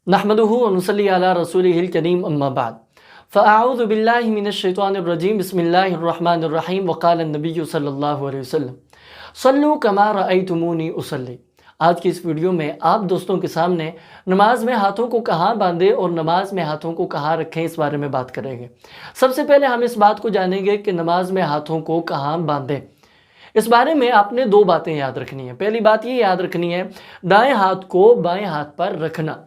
नहमदुहु व नुसल्ली अला रसूलिहिल करीम अम्मा बाद फ़अऊज़ु बिल्लाहि मिनश शैतानिर रजीम बिस्मिल्लाहिर रहमानिर रहीम वक़ाल नबी सल्लल्लाहु अलैहि वसल्लम सल्लू कमा रअयतुमूनी उसल्ली। आज की इस वीडियो में आप दोस्तों के सामने नमाज में हाथों को कहाँ बांधें और नमाज में हाथों को कहाँ रखें, इस बारे में बात करेंगे। सबसे पहले हम इस बात को जानेंगे कि नमाज में हाथों को कहाँ बांधें। इस बारे में आपने दो बातें याद रखनी है। पहली बात ये याद रखनी है, दाएं हाथ को बाएं हाथ पर रखना।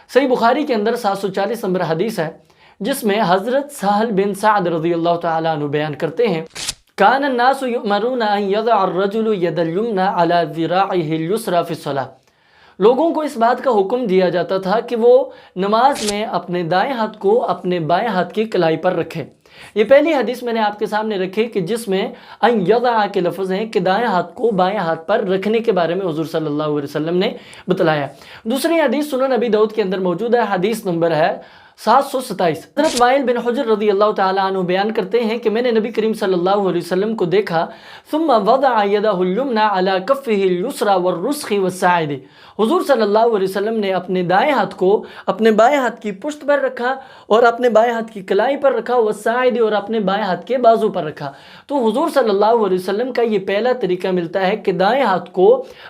सही बुखारी के अंदर 740 नंबर हदीस है, जिसमें हज़रत सहल बिन साद रज़ियल्लाहु तआला अन्हु बयान करते हैं, कान अन्नासु युअमरूना अन यदअ अर्रजुलु यदल युमना अला ज़िराइहिल युसरा फ़िस्सलाह। लोगों को इस बात का हुक्म दिया जाता था कि वो नमाज में अपने दाएं हाथ को अपने बाएं हाथ की कलाई पर रखें। ये पहली हदीस मैंने आपके सामने रखी कि जिसमें अन यदअ के लफ्ज़ हैं कि दाएं हाथ को बाएं हाथ पर रखने के बारे में हुज़ूर सल्लल्लाहु अलैहि वसल्लम ने बतलाया। दूसरी हदीस सुनन नबी दाऊद के अंदर मौजूद है, हदीस नंबर है 727। हज़रत वाइल बिन हुज्र रज़ियल्लाहु तआला अन्हु बयान करते हैं कि मैंने नबी करीम सल्लल्लाहु अलैहि वसल्लम को देखा, सुम्मा वदअ यदहुल युमना अला कफ़्फ़िहिल युसरा वर्रुस्ख़ि वस्साइदी। हुज़ूर सल्लल्लाहु अलैहि वसल्लम ने अपने दाएं हाथ को अपने बाएं हाथ की पुश्त पर रखा और अपने बाएं हाथ की कलाई पर रखा, वस्साइदी और अपने बाएं हाथ के बाजू पर रखा। तो हुज़ूर सल्लल्लाहु अलैहि वसल्लम का ये पहला तरीका मिलता है कि दाएं हाथ को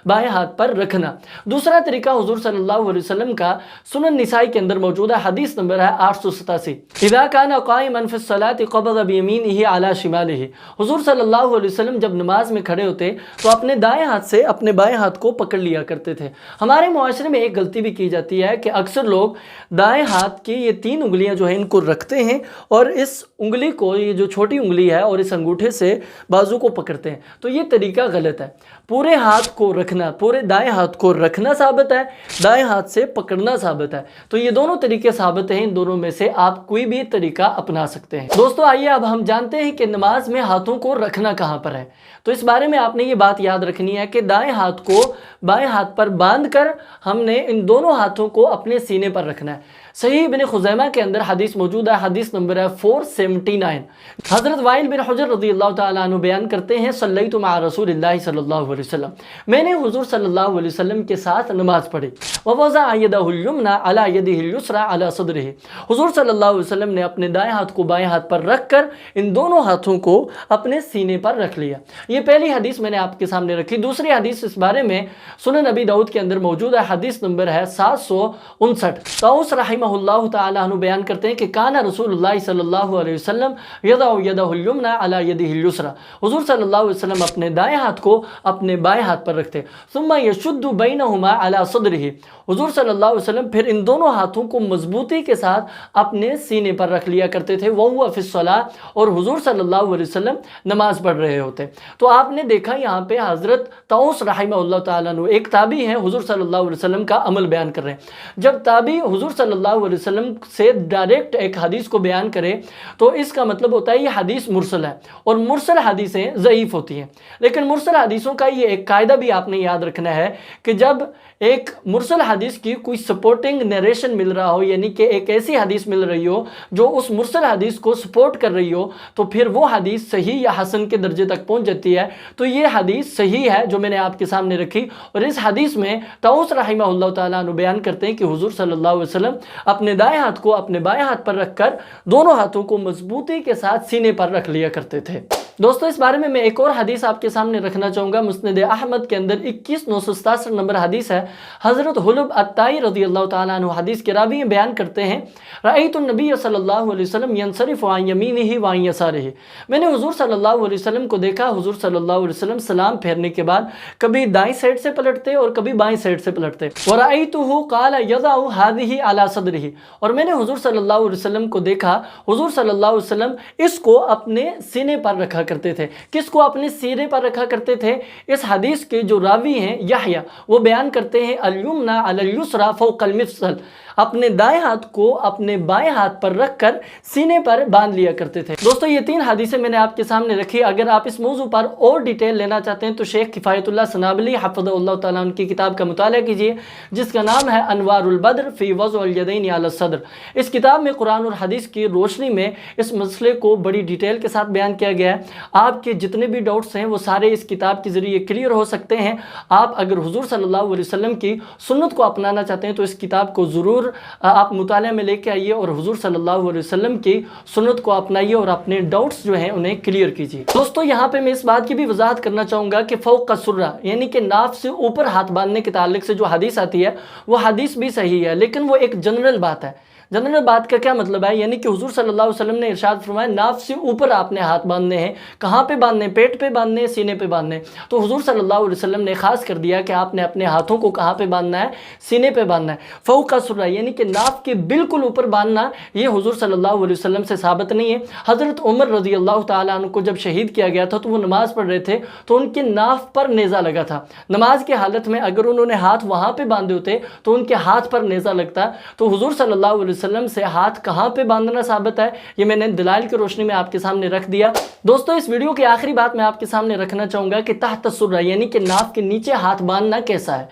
बाएं हाथ पर रखना। दूसरा तरीका हुज़ूर सल्लल्लाहु अलैहि वसल्लम का सुनन निसाई के अंदर मौजूद है, हदीस नंबर है 887। इज़ा काना क़ाइमन फ़िस्सलाति क़बज़ बियमीनिही अला शिमालिही। हुज़ूर सल्लल्लाहु अलैहि वसल्लम जब नमाज में खड़े होते तो अपने दाएं हाथ से अपने बाएं हाथ को पकड़ लिया करते थे। हमारे मुआशरे में एक गलती भी की जाती है कि अक्सर लोग दाएं हाथ की ये 3 उंगलियां जो है इनको रखते हैं और इस उंगली को, ये जो छोटी उंगली है और इस अंगूठे से बाजू को पकड़ते हैं। तो ये तरीका गलत है। पूरे हाथ को रखना, पूरे दाएं हाथ को रखना साबित है, दाएं हाथ से पकड़ना साबित है। तो ये दोनों तरीके साबित हैं, इन दोनों में से आप कोई भी तरीका अपना सकते हैं। दोस्तों आइए अब हम जानते हैं कि नमाज में हाथों को रखना कहाँ पर है। तो इस बारे में आपने ये बात याद रखनी है कि दाएं हाथ को बाएं हाथ पर बांधकर हमने इन दोनों हाथों को अपने सीने पर रखना है। सही इब्न खुज़ैमा के अंदर हदीस मौजूद है, हदीस नंबर है 479। हज़रत वाइल बिन हुज्र रज़ियल्लाहु तआला अन्हु बयान करते हैं, सल्लैतु मअ रसूलिल्लाहि सल्लल्लाहु अलैहि वसल्लम। मैंने हुज़ूर सल्लल्लाहु अलैहि वसल्लम के साथ नमाज पढ़ी। व वज़अ यदहुल युमना अला यदिहिल युसरा अला सदरिही। हुज़ूर सल्लल्लाहु अलैहि वसल्लम ने अपने दाएं हाथ को बाएं हाथ पर रखकर इन दोनों हाथों को अपने सीने पर रख लिया। ये पहली हदीस मैंने आपके सामने रखी। दूसरी हदीस इस बारे में सुनन नबी दाऊद के अंदर मौजूद है, हदीस नंबर है 759। तौस रहमहुल्लाह तआला अन्हु बयान करते हैं कि काना रसूलुल्लाह सल्लल्लाहु अलैहि वसल्लम यदउ यदहुल युमना अला यदिहिल युसरा। हुज़ूर सल्लल्लाहु अलैहि वसल्लम अपने दाएं हाथ को अपने बाएं हाथ पर रखते। सुम्मा यशुद्दु बैनहुमा अला सदरिही। हुज़ूर सल्लल्लाहु अलैहि वसल्लम फिर इन दोनों हाथों को मजबूती के साथ अपने सीने पर रख लिया करते थे। वहुवा फ़िस्सलाह, और हुज़ूर सल्लल्लाहु अलैहि वसल्लम नमाज पढ़ रहे होते। तो आपने देखा यहाँ पे हज़रत तौस रहमहुल्लाह तआला अन्हु एक ताबी हैं, हुज़ूर सल्लल्लाहु अलैहि वसल्लम का अमल बयान कर रहे हैं। जब ताबी हुज़ूर सल्लल्लाहु अलैहि वसल्लम से डायरेक्ट एक हदीस को बयान करे तो इसका मतलब होता है ये हदीस मुरसल है, और मुरसल हदीसें ज़ईफ़ होती हैं। लेकिन मुरसल हदीसों का ये एक कायदा भी आपने याद रखना है कि जब एक मुरसल हदीस की कोई सपोर्टिंग नरेशन मिल रहा हो, यानी कि एक ऐसी हदीस मिल रही हो जो उस मुरसल हदीस को सपोर्ट कर रही हो, तो फिर वो हदीस सही या हसन के दर्जे तक पहुंच जाती है। तो ये हदीस सही है जो मैंने आपके सामने रखी। और इस हदीस में तौस रहमहुल्लाह तआला अन्हु बयान करते हैं कि हुज़ूर सल्लल्लाहु अलैहि वसल्लम अपने दाएं हाथ को अपने बाएं हाथ पर रखकर दोनों हाथों को मजबूती के साथ सीने पर रख लिया करते थे। दोस्तों इस बारे में मैं एक और हदीस आपके सामने रखना चाहूँगा। मुस्नद अहमद के अंदर 21967 नंबर हदीस है। हज़रत हुलब अत्ताई रज़ियल्लाहु तआला अन्हु हदीस के रावी बयान करते हैं, रअयतु नबी सल्लल्लाहु अलैहि वसल्लम यंसरिफु अन यमीनिही व अन यसारिही। मैंने हुज़ूर सल्लल्लाहु अलैहि वसल्लम को देखा, हुज़ूर सल्लल्लाहु अलैहि वसल्लम सलाम फेरने के बाद कभी दाईं साइड से पलटते और कभी बाईं साइड से पलटते। व रअयतुहु क़ाल यदअ हादिही अला सदरिही। और मैंने हुज़ूर सल्लल्लाहु अलैहि वसल्लम को देखा, हुज़ूर सल्लल्लाहु अलैहि वसल्लम इसको अपने सीने पर रखा करते थे। किसको अपने सीने पर रखा करते थे? इस हदीस के जो रावी हैं यहया, वो बयान करते हैं अल युमना अलल युसरा फौक़ल मिफ़सल। अपने दाएं हाथ को अपने बाएं हाथ पर रखकर सीने पर बांध लिया करते थे। दोस्तों ये 3 हदीसें मैंने आपके सामने रखी। अगर आप इस मौजू पर और डिटेल लेना चाहते हैं तो शेख किफ़ायतुल्लाह सनाबली हफ़िज़हुल्लाह तआला उनकी किताब का मुताला कीजिए, जिसका नाम है अनवारुल बद्र फ़ी वज़्अल यदैनि अला सद्र। इस किताब में कुरान और हदीस की रोशनी में इस मसले को बड़ी डिटेल के साथ बयान किया गया है। आपके जितने भी डाउट्स हैं वो सारे इस किताब के ज़रिए क्लियर हो सकते हैं। आप अगर हुज़ूर सल्लल्लाहु अलैहि वसल्लम की सुन्नत को अपनाना चाहते हैं तो इस किताब को ज़रूर ضرور آپ مطالعہ میں لے کے آئیے اور حضور صلی اللہ علیہ وسلم کی سنت کو اپنائیے اور اپنے ڈاؤٹس جو ہیں انہیں کلیئر کیجیے۔ دوستو یہاں پہ میں اس بات کی بھی وضاحت کرنا چاہوں گا کہ فوق السرہ یعنی کہ ناف سے اوپر ہاتھ باندھنے کے تعلق سے جو حدیث آتی ہے وہ حدیث بھی صحیح ہے، لیکن وہ ایک جنرل بات ہے۔ جنرل بات کا کیا مطلب ہے؟ یعنی کہ حضور صلی اللہ علیہ وسلم نے ارشاد فرمایا ناف سے اوپر آپ نے ہاتھ باندھنے ہیں۔ کہاں پہ باندھنے ہیں؟ پیٹ پہ باندھنے ہیں، سینے پہ باندھنے ہیں۔ تو حضور صلی اللہ علیہ وسلم نے خاص کر دیا کہ آپ نے اپنے ہاتھوں کو کہاں پہ باندھنا ہے؟ سینے پہ باندھنا ہے۔ فوق السرہ یعنی کہ ناف کے بالکل اوپر باندھنا یہ حضور صلی اللہ علیہ وسلم سے ثابت نہیں ہے۔ حضرت عمر رضی اللہ تعالیٰ عنہ کو جب شہید کیا گیا تھا تو وہ نماز پڑھ رہے تھے تو ان کے ناف پر نیزہ لگا تھا۔ نماز کی حالت میں اگر انہوں نے ہاتھ وہاں پہ باندھے ہوتے تو ان کے ہاتھ پر نیزہ لگتا۔ تو حضور صلی اللہ علیہ وسلم سے ہاتھ کہاں پہ باندھنا ثابت ہے، یہ میں نے دلائل کی روشنی میں آپ کے سامنے رکھ دیا۔ دوستو اس ویڈیو کی آخری بات میں آپ کے سامنے رکھنا چاہوں گا کہ تحت السرہ یعنی کہ ناف کے نیچے ہاتھ باندھنا کیسا ہے۔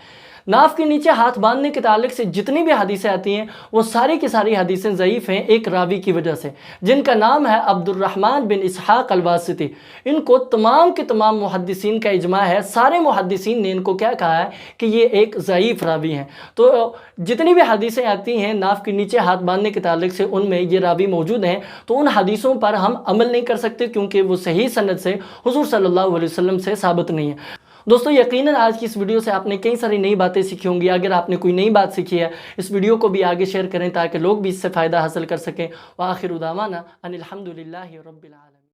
ناف کے نیچے ہاتھ باندھنے کے تعلق سے جتنی بھی حدیثیں آتی ہیں وہ ساری کی ساری حدیثیں ضعیف ہیں ایک راوی کی وجہ سے، جن کا نام ہے عبد الرحمن بن اسحاق الواسطی۔ ان کو تمام کے تمام محدثین کا اجماع ہے، سارے محدثین نے ان کو کیا کہا ہے کہ یہ ایک ضعیف راوی ہیں۔ تو جتنی بھی حدیثیں آتی ہیں ناف کے نیچے ہاتھ باندھنے کے تعلق سے ان میں یہ راوی موجود ہیں، تو ان حدیثوں پر ہم عمل نہیں کر سکتے کیونکہ وہ صحیح سند سے حضور صلی اللہ علیہ وسلم سے ثابت نہیں ہے۔ دوستو یقیناً آج کی اس ویڈیو سے آپ نے کئی ساری نئی باتیں سیکھی ہوں گی۔ اگر آپ نے کوئی نئی بات سیکھی ہے اس ویڈیو کو بھی آگے شیئر کریں تاکہ لوگ بھی اس سے فائدہ حاصل کر سکیں۔ وآخر دعوانا ان الحمدللہ رب العالمین۔